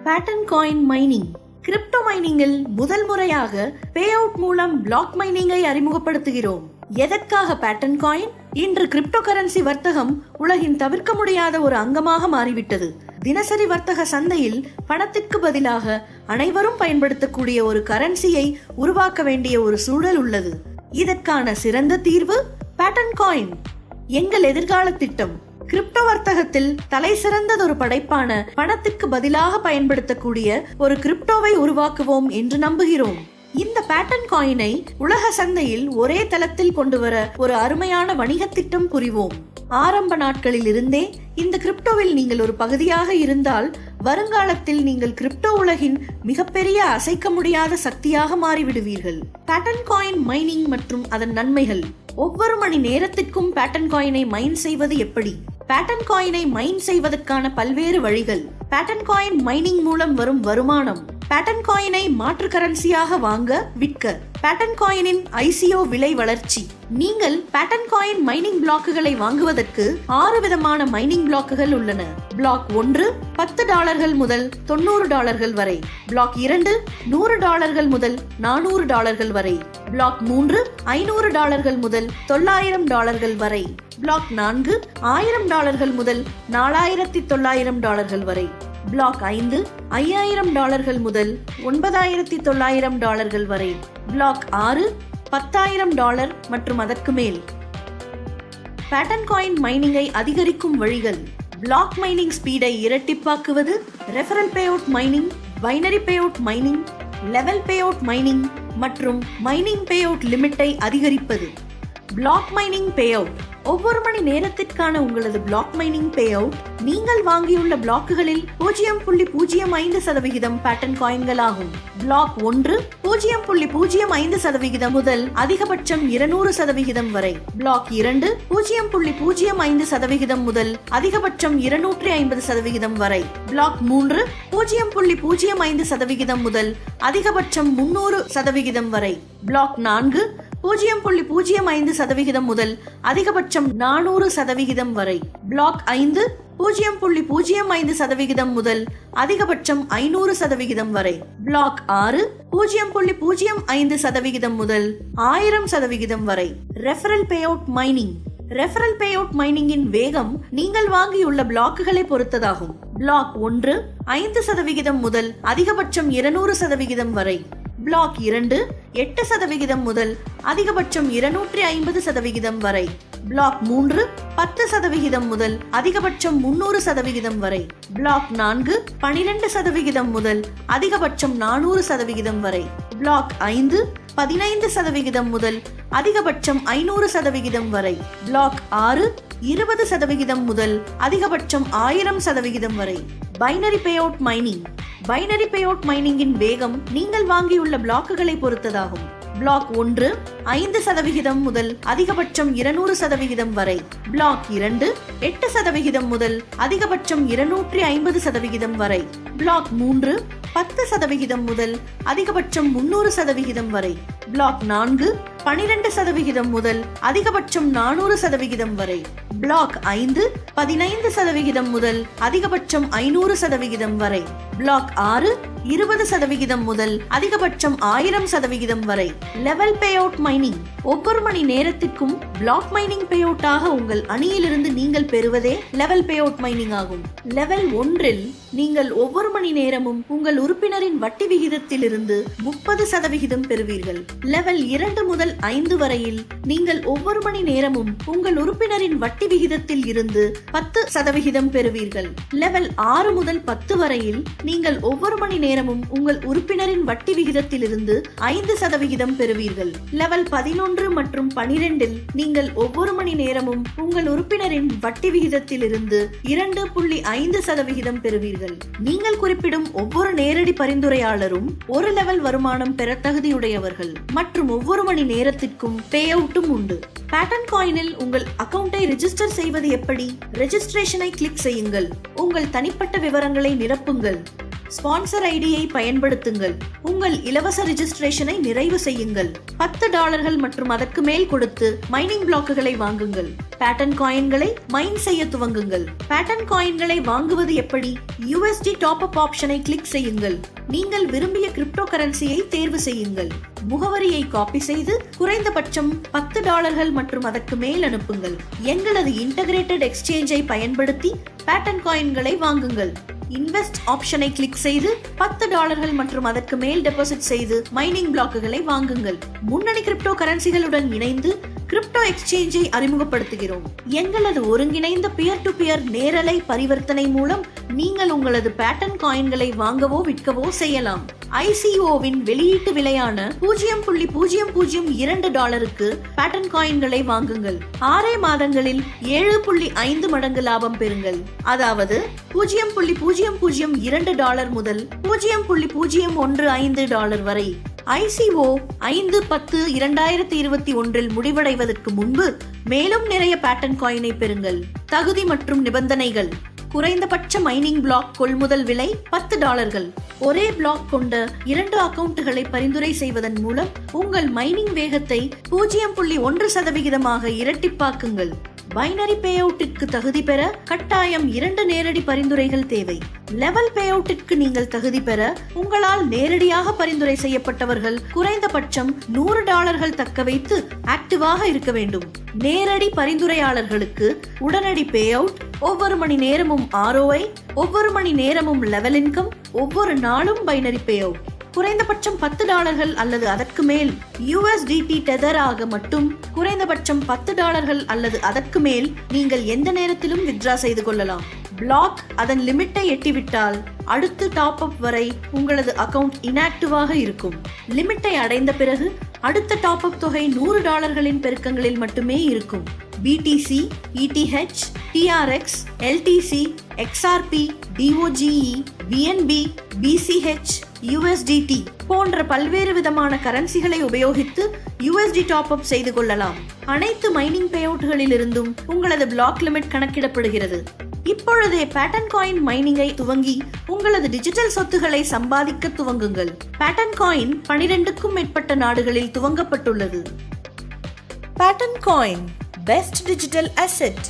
Pattern coin mining. Crypto மைனிங்கில் முதல் முறையாக pay out மூலம் பிளாக் மைனிங்கை அறிமுகப்படுத்துகிறோம். எதற்காக பேட்டர்ன் காயின்? இன்று கிரிப்டோ கரன்சி வர்த்தகம் உலகின் தவிர்க்க முடியாத ஒரு அங்கமாக மாறிவிட்டது. தினசரி வர்த்தக சந்தையில் பணத்திற்கு பதிலாக அனைவரும் பயன்படுத்தக்கூடிய ஒரு கரன்சியை உருவாக்க வேண்டிய ஒரு சூழல் உள்ளது. இதற்கான சிறந்த தீர்வு பேட்டர்ன் காயின். எங்கள் எதிர்கால திட்டம் கிரிப்டோ வர்த்தகத்தில் தலை சிறந்ததொரு படைப்பான பணத்திற்கு பதிலாக பயன்படுத்தக்கூடிய ஒரு கிரிப்டோவை உருவாக்குவோம் என்று நம்புகிறோம். இந்த பேட்டர்ன் காயினை உலக சந்தையில் ஒரே தளத்தில் கொண்டு வர ஒரு அருமையான வணிக திட்டம் புரிவோம். ஆரம்ப நாட்களில் இருந்தே இந்த கிரிப்டோவில் நீங்கள் ஒரு பகுதியாக இருந்தால் வருங்காலத்தில் நீங்கள் கிரிப்டோ உலகின் மிகப்பெரிய அசைக்க முடியாத சக்தியாக மாறிவிடுவீர்கள். பேட்டர்ன் காயின் மைனிங் மற்றும் அதன் நன்மைகள். ஒவ்வொரு மணி நேரத்திற்கும் பேட்டர்ன் காயினை மைன் செய்வது எப்படி? பேட்டர்ன் காயினை மைன் செய்வதற்கான பல்வேறு வழிகள். பேட்டர்ன் காயின் மைனிங் மூலம் வரும் வருமானம். பேட்டர்ன் காயினை மாற்று கரன்சியாக வாங்க, விற்க. பேட்டர்ன் காயினின் ICO விலை வளர்ச்சி. நீங்கள் பேட்டர்ன் காயின் மைனிங் பிளாக்குகளை வாங்குவதற்கு 6 விதமான மைனிங் பிளாக்குகள் உள்ளன. பிளாக் 1 $10 முதல் $90 வரை. பிளாக் 2 $100 முதல் $400 வரை. பிளாக் 3 $500 முதல் $900 வரை. பிளாக் 4 $1000 முதல் $4900 வரை. பிளாக் 5 $5000 முதல் $9900 வரை. பிளாக் 6 $10,000 மற்றும் அதற்கு மேல். பேட்டர்ன் காயின் மைனிங்கை அதிகரிக்கும் வழிகள். பிளாக் மைனிங் ஸ்பீடை இரட்டிப்பாக்குவது, referral payout mining, binary payout mining, level payout mining மற்றும் மைனிங் பே அவுட் லிமிட்டை அதிகரிப்பது. Block mining payout. ஒவ்வொரு மணி நேரத்திற்கான உங்களது பிளாக் மைனிங் பே அவுட் நீங்கள் வாங்கியுள்ள பிளாக்குகளில் 0.05% பேட்டர்ன் காயின்கள் ஆகும். பிளாக் 1 0.05% முதல் அதிகபட்சம் 200% வரை. பிளாக் 2 0.05% முதல் அதிகபட்சம் 250% வரை. பிளாக் 3 0.05% முதல் அதிகபட்சம் 300% வரை. பிளாக் 4 0.05% முதல் அதிகபட்சம் 400% வரை. பிளாக் 5 0.05% முதல் அதிகபட்சம் 500% வரை. பிளாக் 6 0.05% முதல் 1000% வரை. Referral payout mining. Referral payout மைனிங்கின் வேகம் நீங்கள் வாங்கியுள்ள பிளாக்குகளை பொறுத்ததாகும். பிளாக் 1 5% முதல் அதிகபட்சம் 200% வரை. பிளாக் 2 8% முதல் அதிகபட்சம் 250% வரை. பிளாக் 3 10% முதல் அதிகபட்சம் 300% வரை. பிளாக் 4 12% முதல் அதிகபட்சம் 400% வரை. பிளாக் 5 15% முதல் அதிகபட்சம் 500% வரை. பிளாக் 6 20% முதல் அதிகபட்சம் 1000% வரை. Binary payout mining. Binary payout மைனிங்கின் வேகம் நீங்கள் வாங்கியுள்ள பிளாக்குகளை பொறுத்ததாகும். பிளாக் 1 5% முதல் அதிகபட்சம் 200% வரை. பிளாக் 2 8% முதல் அதிகபட்சம் 250% வரை. பிளாக் 3 10% முதல் அதிகபட்சம் 300% வரை. பிளாக் 4 12% முதல் அதிகபட்சம் 400% வரை. பிளாக் 5 15% முதல் அதிகபட்சம் 500% வரை. பிளாக் 6 20% முதல் அதிகபட்சம் 1000% வரை. Level payout mining. ஒவ்வொரு மணி நேரத்திற்கும் பிளாக் மைனிங் பே அவுட்டாக உங்கள் அணியிலிருந்து நீங்கள் பெறுவதே லெவல் பே அவுட் மைனிங் ஆகும். லெவல் 1 நீங்கள் ஒவ்வொரு மணி நேரமும் உங்கள் உறுப்பினரின் வட்டி விகிதத்தில் இருந்து 30% பெறுவீர்கள். லெவல் 2 முதல் 5 வரையில் நீங்கள் ஒவ்வொரு மணி நேரமும் உங்கள் உறுப்பினரின் வட்டி விகிதத்தில் இருந்து 10% பெறுவீர்கள். லெவல் 6 முதல் 10 வரையில் நீங்கள் ஒவ்வொரு மணி நேரமும் உங்கள் உறுப்பினரின் வட்டி விகிதத்தில் இருந்து 5% பெறுவீர்கள். லெவல் 11 மற்றும் 12 நீங்கள் ஒவ்வொரு மணி நேரமும் உங்கள் உறுப்பினரின் வட்டி விகிதத்தில் இருந்து 2.5% பெறுவீர்கள். நீங்கள் குறிப்பிடும் ஒவ்வொரு நேரடி பரிந்துரையாளரும் ஒரு லெவல் வருமானம் பெற தகுதியுடையவர்கள் மற்றும் ஒவ்வொரு மணி நேரத்திற்கும் பே அவுட்டும் உண்டு. பேட்டர்ன் காயினில் உங்கள் அக்கவுண்டை ரெஜிஸ்டர் செய்வது எப்படி? ரெஜிஸ்ட்ரேஷனை கிளிக் செய்யுங்கள். உங்கள் தனிப்பட்ட விவரங்களை நிரப்புங்கள். ஸ்பான்சர் ஐடியை பயன்படுத்துங்கள். உங்கள் இலவச ரிஜிஸ்ட்ரேஷனை நிறைவு செய்யுங்கள். $10 மற்றும் அதற்கு மேல் கொடுத்து மைனிங் பிளாக்குகளை வாங்குங்கள். பேட்டன் காயின்களை மைன் செய்ய துவங்குங்கள். பேட்டன் காயின்களை வாங்குவது எப்படி? USD டாப் அப் ஆப்ஷனை கிளிக் செய்யுங்கள். நீங்கள் விரும்பிய கிரிப்டோ கரன்சியை தேர்வு செய்யுங்கள். முகவரியை காப்பி செய்து குறைந்தபட்சம் $10 மற்றும் அதற்கு மேல் அனுப்புங்கள். எங்களது இன்டகிரேட்டட் எக்ஸ்சேஞ்சை பயன்படுத்தி பேட்டன் காயின்களை வாங்குங்கள். இன்வெஸ்ட் ஆப்ஷனை கிளிக் செய்து $10 மற்றும் அதற்கு மேல் டெபாசிட் செய்து மைனிங் பிளாக்குகளை வாங்குங்கள். முன்னணி கிரிப்டோ கரன்சிகளுடன் இணைந்து கிரிப்டோ எக்ஸ்சேஞ்சை அறிமுகப்படுத்துகிறோம். எங்களது ஒருங்கிணைந்த பியர் டு பியர் நேரலை பரிவர்த்தனை மூலம் நீங்கள் உங்களது பேட்டன் காயின்களை வாங்கவோ விற்கவோ செய்யலாம். ICOவின் வெளியீட்டு விலையான $0.002 பேட்டன் காயின்களை வாங்குங்கள். 6 மாதங்களில் 7.5 மடங்கு லாபம் பெறுங்கள். அதாவது $0.002 முதல் $0.015 வரை. ICO 5/10/2021 முடிவடைவதற்கு முன்பு மேலும் நிறைய பேட்டன் காயினை பெறுங்கள். தகுதி மற்றும் நிபந்தனைகள்: குறைந்தபட்ச மைனிங் பிளாக் கொள்முதல் விலை $10. ஒரே பிளாக் கொண்ட 2 அக்கவுண்டுகளை பரிந்துரை செய்வதன் மூலம் உங்கள் மைனிங் வேகத்தை 0.1% இரட்டிப்பாக்குங்கள். பைனரி பே அவுட்டிற்கு தகுதி பெற கட்டாயம் 2 நேரடி பரிந்துரைகள் தேவை. லெவல் பே அவுட்டிற்கு நீங்கள் தகுதி பெற உங்களால் நேரடியாக பரிந்துரை செய்யப்பட்டவர்கள் குறைந்தபட்சம் $100 தக்க வைத்து ஆக்டிவாக இருக்க வேண்டும். நேரடி பரிந்துரையாளர்களுக்கு உடனடி பே அவுட், ஒவ்வொரு மணி நேரமும் ROI, ஒவ்வொரு மணி நேரமும் லெவல் இன்கம், ஒவ்வொரு நாளும் பைனரி பே அவுட். குறைந்தபட்சம் $10 அல்லது அதற்கு மேல் USDT டெதர் ஆக மட்டும் குறைந்தபட்சம் $10 அல்லது அதற்கு மேல் நீங்கள் எந்த நேரத்திலும் வித்ரா செய்து கொள்ளலாம். பிளாக் அதன் லிமிட்டை எட்டிவிட்டால் அடுத்த டாப் அப் வரை உங்களது அக்கவுண்ட் இன்ஆக்டிவாக இருக்கும். லிமிட்டை அடைந்த பிறகு அடுத்த டாப் அப் தொகை $100 பெருக்கங்களில் மட்டுமே இருக்கும். BTC, ETH, TRX, LTC, XRP, DOGE, BNB, BCH, USDT போன்ற பல்வேறு விதமான கரன்சிகளை உபயோகித்து USD டாப் அப் செய்து கொள்ளலாம். அனைத்து மைனிங் பே அவுட்களில் இருந்தும் உங்களது பிளாக் லிமிட் கணக்கிடப்படுகிறது. இப்பொழுதே பேட்டன் காயின் மைனிங்கை துவங்கி உங்களது டிஜிட்டல் சொத்துக்களை சம்பாதிக்க துவங்குங்கள். பேட்டன் காயின் 12க்கும் மேற்பட்ட நாடுகளில் துவங்கப்பட்டுள்ளது. பேட்டன் காயின், பெஸ்ட் டிஜிட்டல் அசெட்.